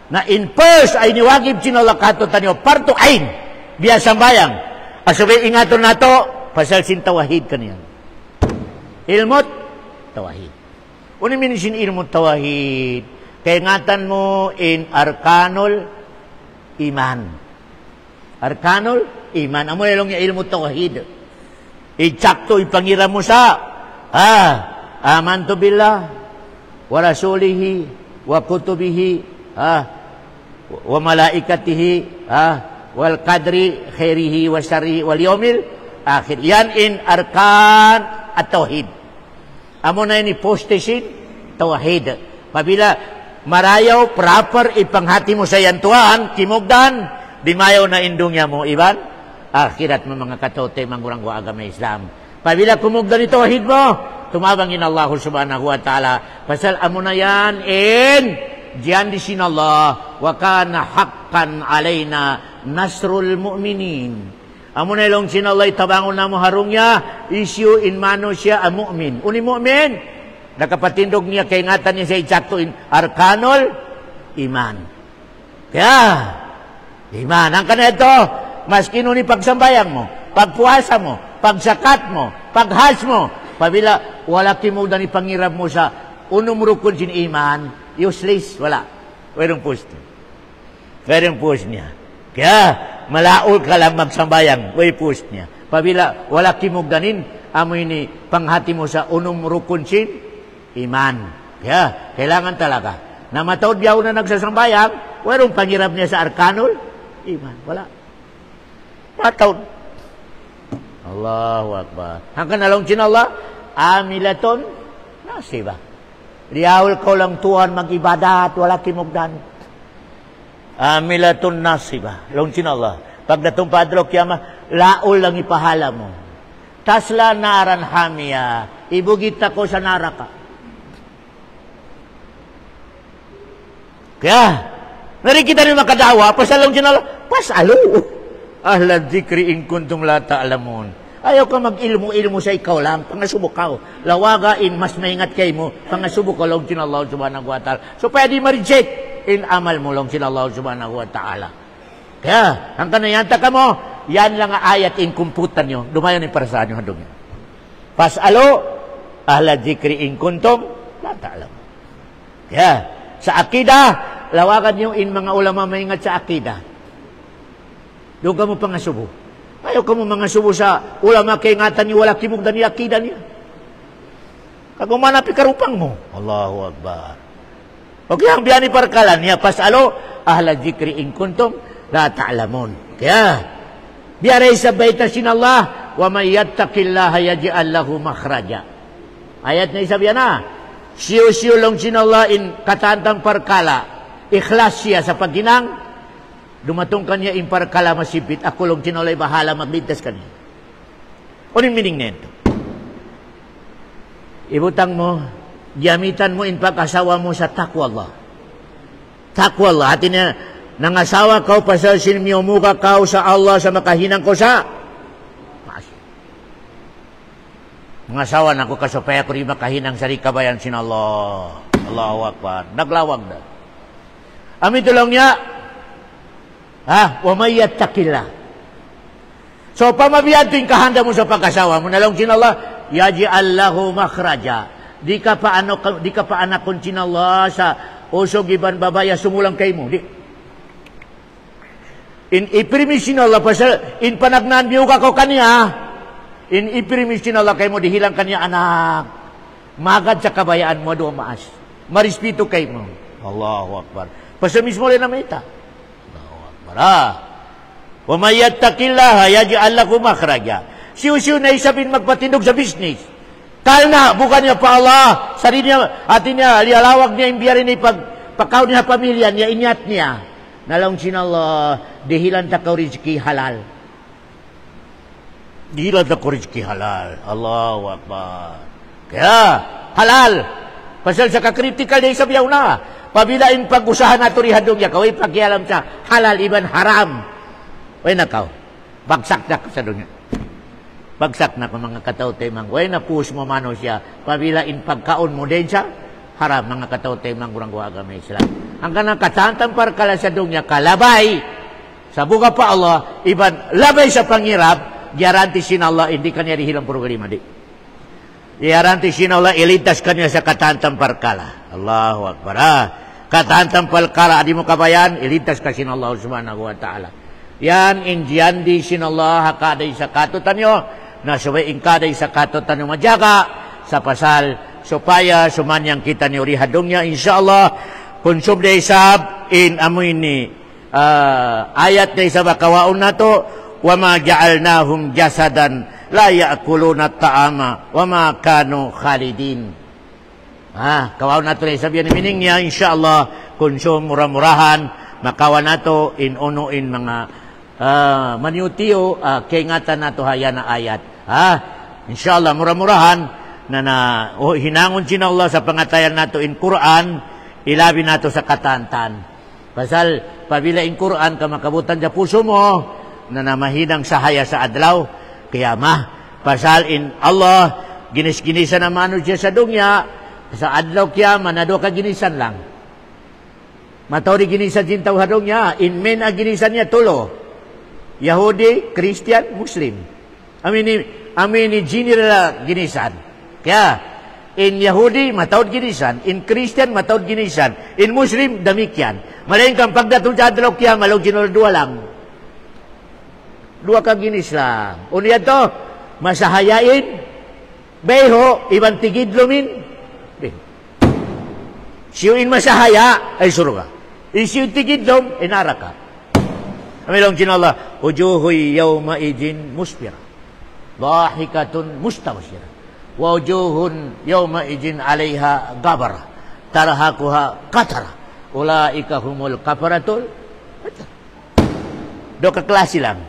Na in first ay iniwagib sid na Allah katutan nyo, parto ain, biasang bayang. Asabay ingaton na to, pasal sin tawahid kaniyan. Ilmot, tawahid. Unimin sin ilmot tawahid. Kaingatan mo in arkanul iman. Arkanul iman. Amo nilong yung ilmu tawhid. Ichakto ipangira mo sa amantu billah wa rasulihi wa kutubihi wa malaikatihi wal qadri khairihi wa syarrihi wal yaumil akhir. Yan in arkan at tawhid. Amo na ini postesin tawhid. Pabila marayaw, proper, ipanghati mo sa yantuan, kimugdan, dimayaw na indungya mo, iban, akhirat mo mga katote, manguranggo agama Islam. Pabila kumugdan ito, wahid mo, tumabangin Allah subhanahu wa ta'ala, pasal amo na yan, diyan di sin Allah, wa kana haqqan alayna nasrul mu'minin. Amo na ilong sin Allah, itabangon na mo harungya, issue in mano siya, ang mu'min. Uni mu'min, nakapatindog niya, kaingatan niya sa itsaktuin, arkanol, iman. Kaya, iman. Ang kanito, maski nun ipagsambayang mo, pagpuasa mo, pagzakat mo, paghaj mo. Pabila wala timudan ni pangirab mo sa unong rukun sin iman, useless, wala. Mayroong post. Mayroong post niya. Kaya malaol ka lang magsambayang, way post niya. Pabila wala timugdanin, amoy ni panghati mo sa unong rukun sin iman. Kaya kailangan talaga na mataod biyaw na nagsasambayang, mayroong pangirab niya sa arkanul, iman, wala. Mataod. Allahu Akbar. Hanggang nalong Allah, amilaton nasiba. Liyaul ko lang Tuhan mag-ibadat, wala kimugdan. Amilaton nasiba. Long Allah. Pag natong padro kiyama, laol lang ipahala mo. Tasla naran hamiya, ibugit ako sa naraka. Kaya, narikita rin makadawa, pasalong Allah, pasalo. Ahla dzikri in kuntum la ta'lamun. Ayaw ka mag-ilmo-ilmo sa ikaw lang, pangasubukaw. Lawagain, mas maingat kay mo, pangasubukaw lang sin Allah subhanahu wa ta'ala. So, pwede ma-reject in amal mo lang sin Allah subhanahu wa ta'ala. Kaya, ang kanayanta ka mo, yan lang ang ayat in kumputan nyo. Dumayon yung para saan yung hadong yan. Pasalo, ahla dzikri in kuntum la ta'lamun. Kaya, sa akida, lawagan nyo in mga ulama maingat sa akida. Doon ka mo pangasubo. Ayaw ka mo mga subo sa ulama kay ingatan niya, wala kimugdan niya, akida niya. Kagumanapi karupang mo. Allahu Akbar. O kaya ang biyani parkalan niya, pasalo, ahla dzikri in kuntum la ta'lamun. Kaya, biyaray sa baita sin Allah, wa may yattaqillaha yaj'al lahu makhraja. Ayat na isabihan na, siyo-siyo lang sin Allah in katantang parkala, ikhlas siya sa pagginang, dumatong kanya impar kala masipit, ako lang tinolay bahala magligtas kanya. Unin meaning nito? Ibutang mo, gamitan mo in pag-asawa mo sa takwa Allah. Takwa Allah. Atin na, nangasawa ka pa sa sinimiumuka ka sa Allah sa makahinang ko sa maas. Nangasawa na ko kasupaya ko rin makahinang sa rikabayan sin Allah. Allahu Akbar. Naglawag na. Amin tulong niya, wa may yattaqillah. So, pamabiyan tuwing kahanda mo sa pag-asawa mo, nalong sin Allah, yaj'al lahu makhraja. Di ka pa anak kun sin Allah sa usog iban babaya sumulang kay mo. Di. In iprimis sin Allah, pasal, in panagnan biyo ka ko kaniya, in iprimis sin Allah kay mo, dihilang kaniya anak. Magad sa kabayaan mo, doon maas. Marispito kay mo. Allahu Akbar. Pasal mismo rin na mita. Wa may yattaqillaha yaj'al lahu makhraja. Siyo-siyo na isabin magpatindog sa business. Kalna, bukan niya pa Allah. Sarili niya, atin niya, lialawag niya, imbiyarin niya, pagkaw niya pamilya niya, inyat niya. Nalong sin Allah, dihilan ta ka rizki halal. Dihilan ta ka rizki halal. Allahu Akbar. Kaya, halal. Pasal sa kakritikal niya isabiyaw na. Pabilain pag-usahan nato rihadong ya, kaway pakialam sa halal iban haram. Way nakaw, bagsak na ka sa dunya. Bagsak na ka mga kataw-tay mang. Way na push mo mano siya, pabilain pagkaon mo din siya, haram mga kataw-tay mang kurang agama Islam. Ang kanang katantampar kala sa dunya, kalabay, sa buka pa Allah, iban labay sa pangirap, garanti sin Allah, hindi kanya rihilang programa di. Garanti sin Allah, iligtas kanya sa katantampar kala. Allahu Akbar. Katantam palkara, di mo kabayan, iligtas ka sin Allah subhanahu wa ta'ala. Yan, injiyandi sin Allah, hakaday sa katutan nyo, na subay ingkaday sa katutan nyo madyaga, sa pasal, supaya sumanyang kita ni urihadong niya, insyaAllah, konsum day sab, in amoy ni, ayat day sa bakawaon na to, wa ma ja'alnahum jasadan, la ya'kuluna ta'ama, wa ma kanu khalidin. Kawaw nato na isabihan ni mining niya, insyaAllah, konsum murah-murahan, makawa nato in uno in mga maniutiyo, kaingatan nato haya na ayat. InsyaAllah, murah-murahan, hinangon sin Allah sa pangatayan nato in Quran, ilabi nato sa katantan. Pasal, pabila in Quran, ka makabutan sa puso mo, na namahinang sahaya sa adlaw, kaya pasal in Allah, ginis-ginisa na mano siya sa dunya, sa adlaw kaya manado ka ginisan lang. Matawri ginisan din tawhadong niya. In men ang ginisan niya tulo. Yahudi, Christian, Muslim. Amin ni general ginisan. Kaya, in Yahudi, matawad ginisan. In Christian, matawad ginisan. In Muslim, damikyan. Malain kang pagdatong sa adlaw kaya, malaw ginol dua lang. Dua ka ginis lang. Unya to, masahayain, beho, ibang tigidlomin. Siyuin masahaya, ay surga. Isiyuin tigidlom, inaraka. Amilong kinallah, ujuhoy yawma idin musbira. Dahikatun mustawsira. Wa ujuhun yawma idin alayha gabara. Tarahakuha katara. Ulaika humul kafaratul. Do kaklase lang.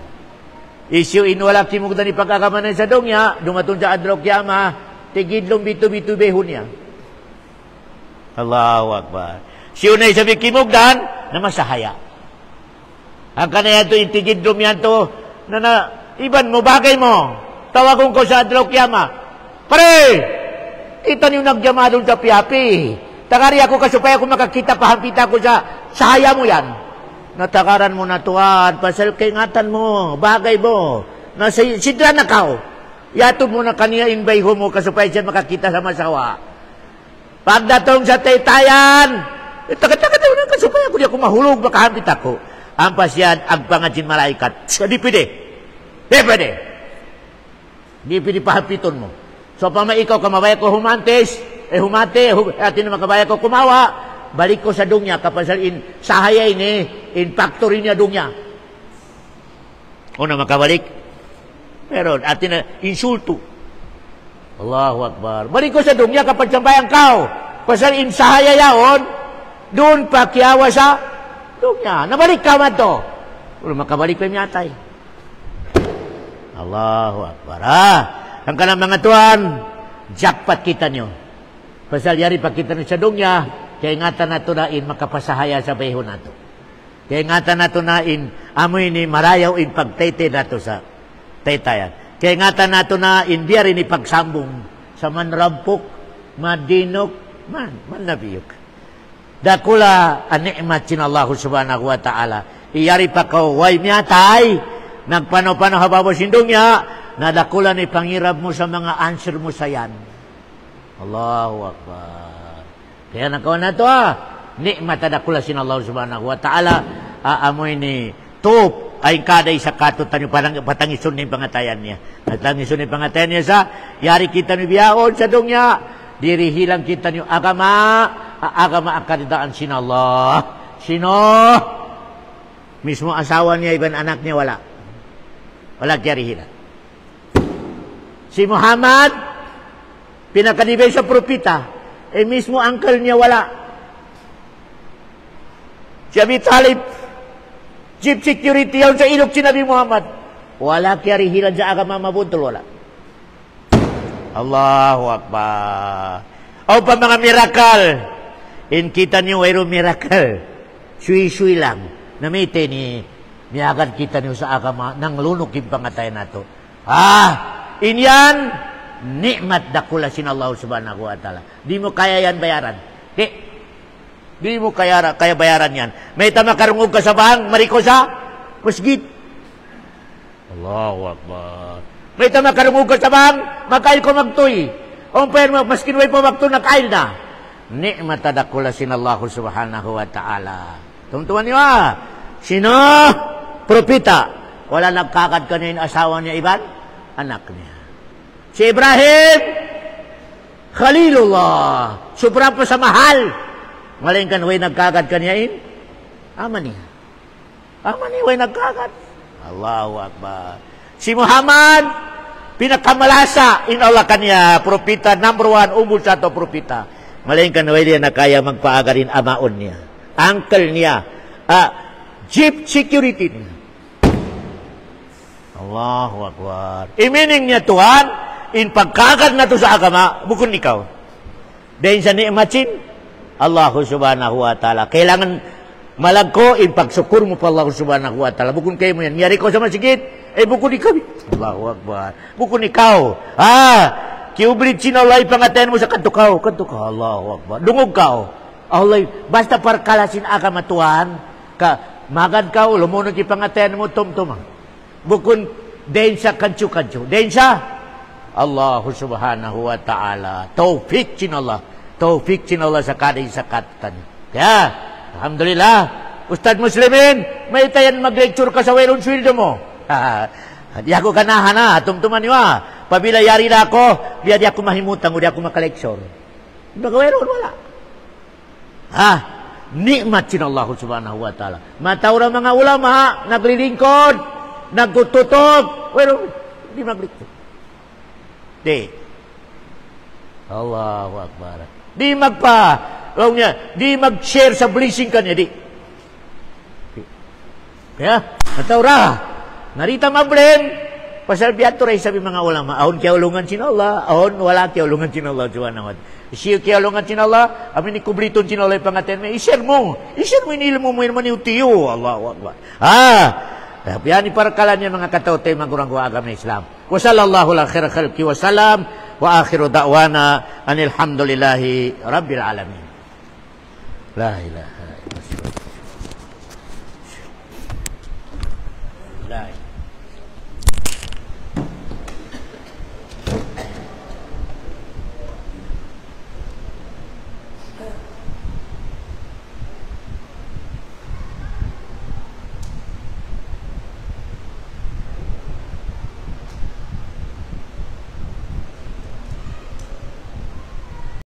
Isyuin wala kimugdan ipagkakamanan sa dongya, dumatun sa adlaw kiyama, tigidlom bitu-bitu behon niya. Allahu Akbar. Siyunay sabi kimugdan na masahaya. Ang kanaya ito itigidlom yan to, na iban mo, bagay mo. Tawagon ko sa adlaw kiyama. Pare! Kita niyo nagyama doon sa piyapi. Tagari ako kasupaya kung makakita, pahampita ko sa sahaya mo yan. Natakaran mo na tuwan, pasal kaingatan mo, bagay mo. Sidra na kao. Yatod mo na kaniya inbayho mo kasupaya siya makakita sa masawa. Pagdatong sa taytayan, taga-taga na kasupaya ko di ako mahulog, makahampit ako. Ampas yan, agpangadjin malaikat. Di pwede. Di pwede. Di pwede pahampiton mo. So, pama ikaw kamabaya ko humantes, humate, atin na makabaya ko kumawa, balik ko sa dungya, kapasal in sahayay ni, in factory niya dungya. O na makabalik. Pero, atin na, insulto. Allahu Akbar. Balik ko sa dungya kapag sambayang kao. Pasal in sahaya yaon, doon pa kiawa sa dungya. Nabalik ka man to. Wala makabalik pa yung yatay. Allahu Akbar. Ang kanang mga tuan, jackpot kita nyo. Pasal yari pa kita nyo sa dungya, kaya ingatan na to na in makapasahaya sa bayho na to. Kaya ingatan na to na in amoy ni marayaw in pagtaytay na to sa taytayan. Kaya ingatan na to na in diya rin ipagsambong sa manrampok, madinok, manabiyok. Dakula an-ni'mat sin Allah subhanahu wa ta'ala. Iyari pa ka, way miyatay, nagpano-pano hababo sindungya, na dakula ni pangirab mo sa mga answer mo sa yan. Allahu Akbar. Kaya nakawan na to ni'mat dakula sin Allah subhanahu wa ta'ala, aamoy ni top, ay kaday sa katutan yung patangisun na yung pangatayan niya. Patangisun na yung pangatayan niya sa, yari kita ni biyaon sa dungya, dirihilang kita ni agama akadidaan sin Allah. Sino? Mismo asawa niya, iban anak niya, wala. Wala kiyarihilan. Si Muhammad, pinakadibay sa propita, mismo uncle niya, wala. Si Abi Talib, chief security yun sa ilog si Nabi Muhammad. Wala kiyarihilan sa agama mabuntol, wala. Allahu Akbar. O pa mga miracle. In kita niyo, wayro miracle. Sui-sui lang. Namite ni miyagan kita niyo sa agama nang lunok yung pangatay na to. Inyan, ni'mat dakula sin Allah subhanahu wa ta'ala. Di mo kaya yan bayaran. Di mo kaya bayaran yan. May tamakarungog ka sa bahang, mariko sa masjid. Allahu Akbar. May tamakarungog ka sa bahang, makail ko magtuy. Umpay mo, maskin way po magtuy, nakail na. Ni'mat dakula sin Allah subhanahu wa ta'ala. Tungtuan niyo Sino? Propita. Wala nagkakad ka na yung asawa niya, iban? Anak niya. Si Ibrahim, Khalilullah. Sobrang pa sa mahal. Malayin kan, way nagkagad kanyain? Ama niya. Ama niya, way nagkagad. Allahu Akbar. Si Muhammad, pinakamalasa in Allah kanya, propita, number 1, umul sa to propita. Malayin kan, way niya na kaya magpaagarin amaon niya. Uncle niya. Chief security niya. Allahu Akbar. Imining niya Tuhan, in pagkagad na to sa agama, bukun ikaw. Dahil sa ni'matin, Allah subhanahu wa ta'ala. Kailangan malagko in pagsukur mo pa Allah subhanahu wa ta'ala. Bukun kayo mo yan. Miyari ko sa masigit, bukun ikaw. Allahu Akbar. Bukun ikaw. Kiublit sinalay pangaten mo sa kantukaw. Kantukaw. Allahu Akbar. Dungog kao. Allah, basta parkalasin agama Tuhan, magad kao, lumunod ipangaten mo, tum-tum. Bukun den sa kancu-kancu. Den sa Allah subhanahu wa ta'ala. Taufik cin Allah. Taufik cin Allah sa kading sakatan. Ya, alhamdulillah. Ustaz Muslimin, may tayan mag-lecture ka sa wailon sweldo mo. Di ako ganahan na, tumtuman niyo Pabila yari na ako, biya di ako mahimutang, di ako makaleksyur. Nagawero, wala. Nikmat sin Allah subhanahu wa ta'ala. Matawra mga ulama, naglilingkod, nagtututok, pero di maglingkod. Di. Allahu Akbar. Di di mag-share sa blessing kanya, di. Ya, matawra. Narita mablem, pasal biato rin sabi mga ulama, ahon kiaulungan sin Allah, ahon wala kiaulungan sin Allah subhanahu wa ta'ala. Siya kiaulungan sin Allah, amin ni kubliton sin Allah pangaten mo, i-share mo inilmo mo ni utiyo, Allahu Akbar. Yan iparakalan niya mga katautay magurang agama Islam. Wa sallallahu ala khair khalqi wa salam wa akhiru da'wana anilhamdulillahi rabbil alamin. La ilaha illallah.